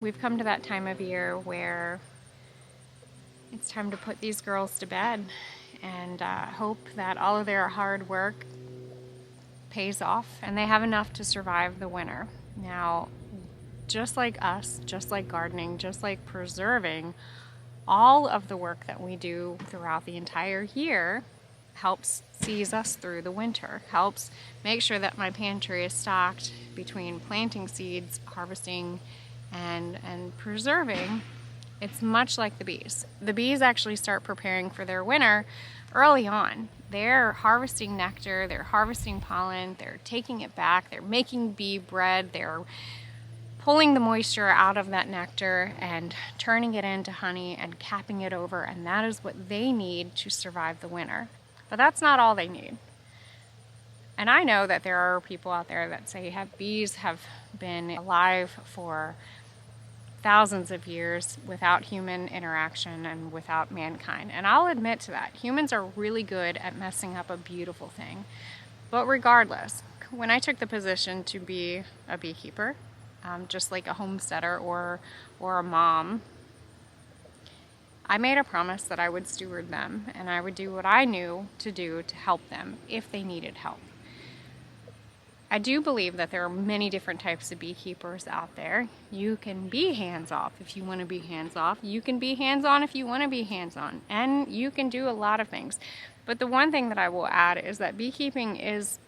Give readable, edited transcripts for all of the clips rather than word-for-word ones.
We've come to that time of year where it's time to put these girls to bed and hope that all of their hard work pays off and they have enough to survive the winter. Now, just like us, just like gardening, just like preserving, all of the work that we do throughout the entire year helps sees us through the winter, helps make sure that my pantry is stocked between planting seeds, harvesting, and preserving. It's much like the bees. The bees actually start preparing for their winter early on. They're harvesting nectar, they're harvesting pollen, they're taking it back, they're making bee bread, they're pulling the moisture out of that nectar and turning it into honey and capping it over, and that is what they need to survive the winter. But that's not all they need. And I know that there are people out there that say bees have been alive for thousands of years without human interaction and without mankind. And I'll admit to that. Humans are really good at messing up a beautiful thing. But regardless, when I took the position to be a beekeeper, just like a homesteader or a mom, I made a promise that I would steward them and I would do what I knew to do to help them if they needed help. I do believe that there are many different types of beekeepers out there. You can be hands-off if you want to be hands-off. You can be hands-on if you want to be hands-on. And you can do a lot of things. But the one thing that I will add is that beekeeping is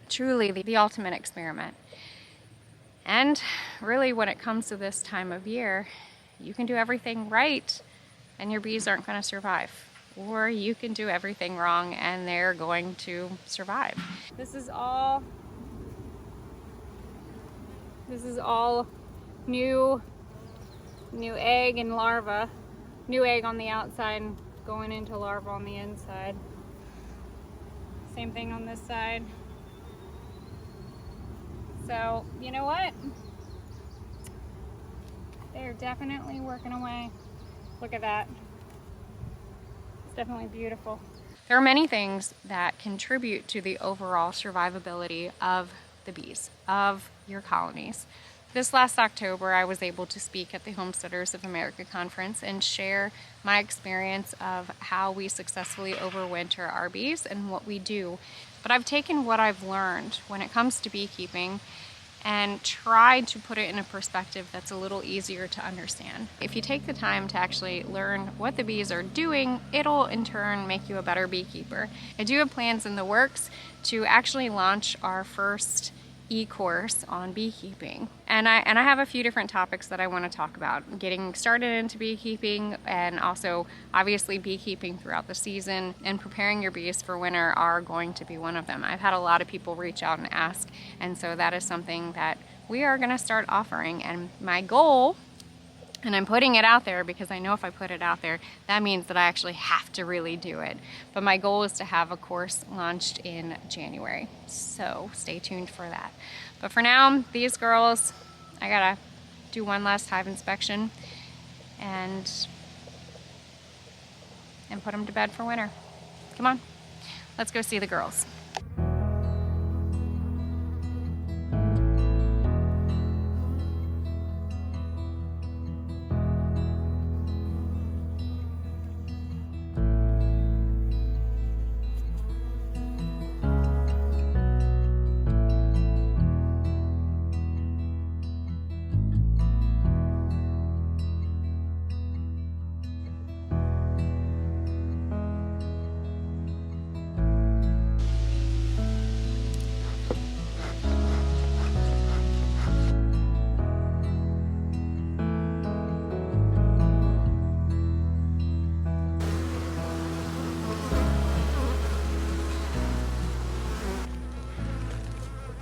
truly the ultimate experiment. And really, when it comes to this time of year, you can do everything right and your bees aren't going to survive. Or you can do everything wrong and they're going to survive. This is all new egg and larva. New egg on the outside, going into larva on the inside. Same thing on this side. So, you know what? They're definitely working away. Look at that. It's definitely beautiful. There are many things that contribute to the overall survivability of the bees, of your colonies. This last October, I was able to speak at the Homesteaders of America conference and share my experience of how we successfully overwinter our bees and what we do. But I've taken what I've learned when it comes to beekeeping and tried to put it in a perspective that's a little easier to understand. If you take the time to actually learn what the bees are doing, it'll in turn make you a better beekeeper. I do have plans in the works to actually launch our first e-course on beekeeping. And I have a few different topics that I want to talk about. Getting started into beekeeping and also obviously beekeeping throughout the season and preparing your bees for winter are going to be one of them. I've had a lot of people reach out and ask, and so that is something that we are going to start offering. And my goal, and I'm putting it out there because I know if I put it out there, that means that I actually have to really do it. But my goal is to have a course launched in January. So stay tuned for that. But for now, these girls, I gotta do one last hive inspection and put them to bed for winter. Come on, let's go see the girls.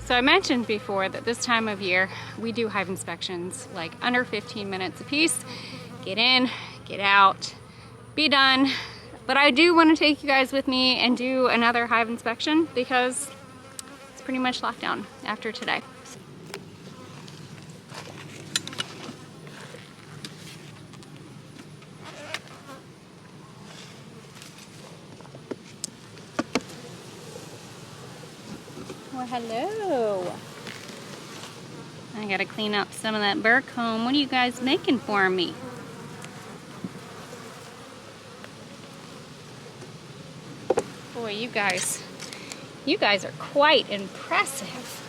So I mentioned before that this time of year we do hive inspections like under 15 minutes a piece. Get in, get out, be done. But I do want to take you guys with me and do another hive inspection because it's pretty much locked down after today. Well, hello. I I gotta clean up some of that burr comb. What are you guys making for me? Boy, you guys are quite impressive.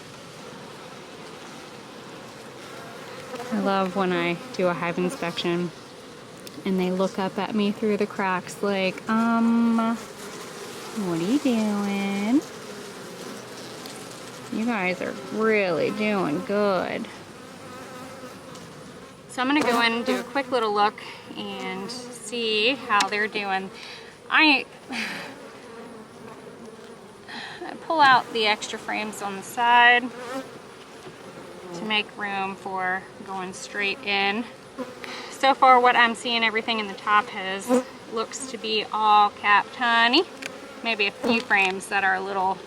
I love when I do a hive inspection and they look up at me through the cracks like, what are you doing? You guys are really doing good. So I'm gonna go in and do a quick little look and see how they're doing. I pull out the extra frames on the side to make room for going straight in. So far what I'm seeing, everything in the top looks to be all capped honey. Maybe a few frames that are a little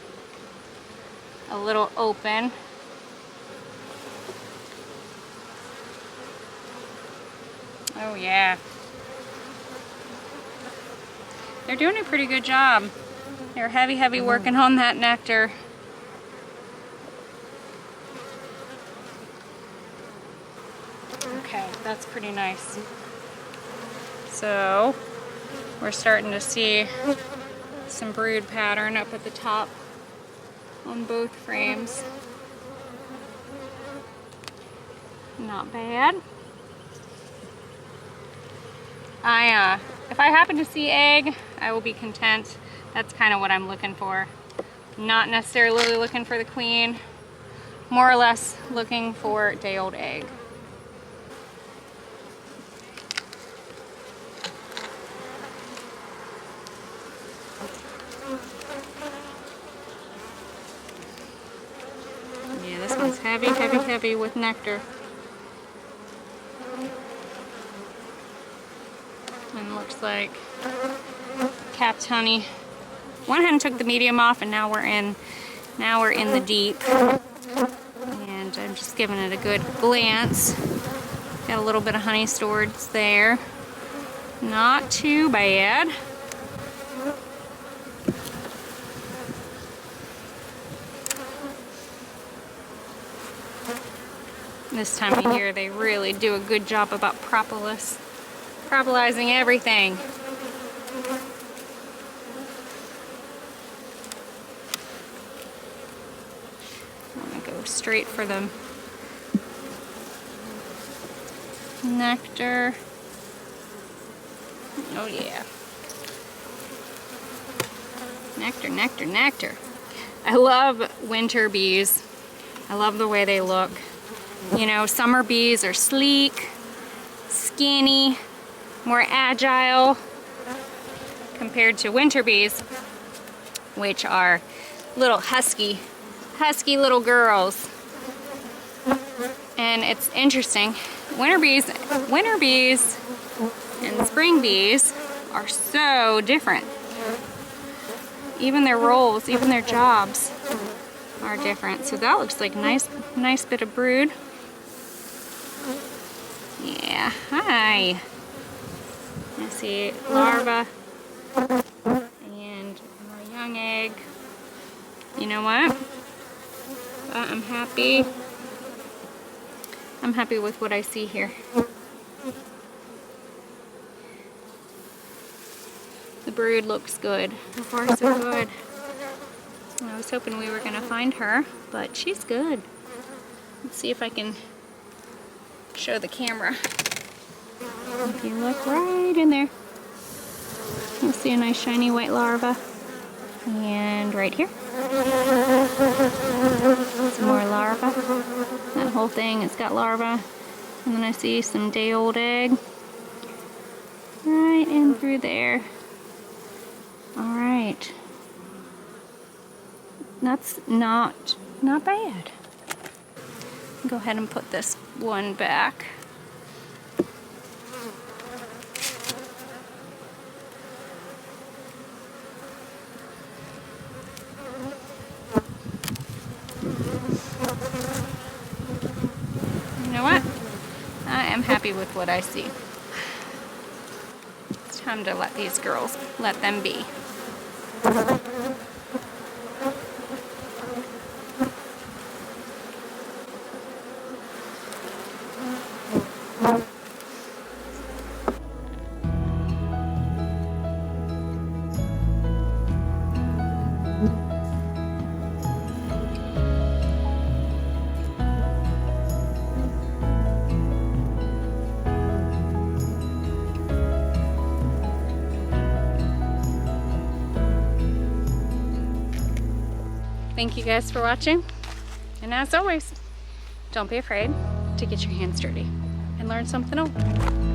open. Oh yeah. They're doing a pretty good job. They're heavy working on that nectar. Okay, that's pretty nice. So, we're starting to see some brood pattern up at the top on both frames. Not bad. If I happen to see egg, I will be content. That's kind of what I'm looking for. Not necessarily looking for the queen, more or less looking for day-old egg. Yeah, this one's heavy with nectar. And looks like capped honey. Went ahead and took the medium off, and now we're in the deep. And I'm just giving it a good glance. Got a little bit of honey stored there. Not too bad. This time of year, they really do a good job about propolizing everything. I'm gonna go straight for the nectar. Oh yeah. Nectar. I love winter bees. I love the way they look. You know, summer bees are sleek, skinny, more agile compared to winter bees, which are little husky little girls. And it's interesting, winter bees and spring bees are so different. Even their roles, even their jobs are different. So that looks like a nice bit of brood. Yeah, hi. I see larva and a young egg. You know what? I'm happy. I'm happy with what I see here. The brood looks good. So far, so good. I was hoping we were gonna find her, but she's good. Let's see if I can show the camera. If you look right in there, you'll see a nice shiny white larva. And right here, some more larva. That whole thing, it's got larva. And then I see some day-old egg right in through there. All right. That's not bad. Go ahead and put this one back. You know what? I am happy with what I see. It's time to let these girls, let them be. Thank you guys for watching. And as always, don't be afraid to get your hands dirty and learn something new.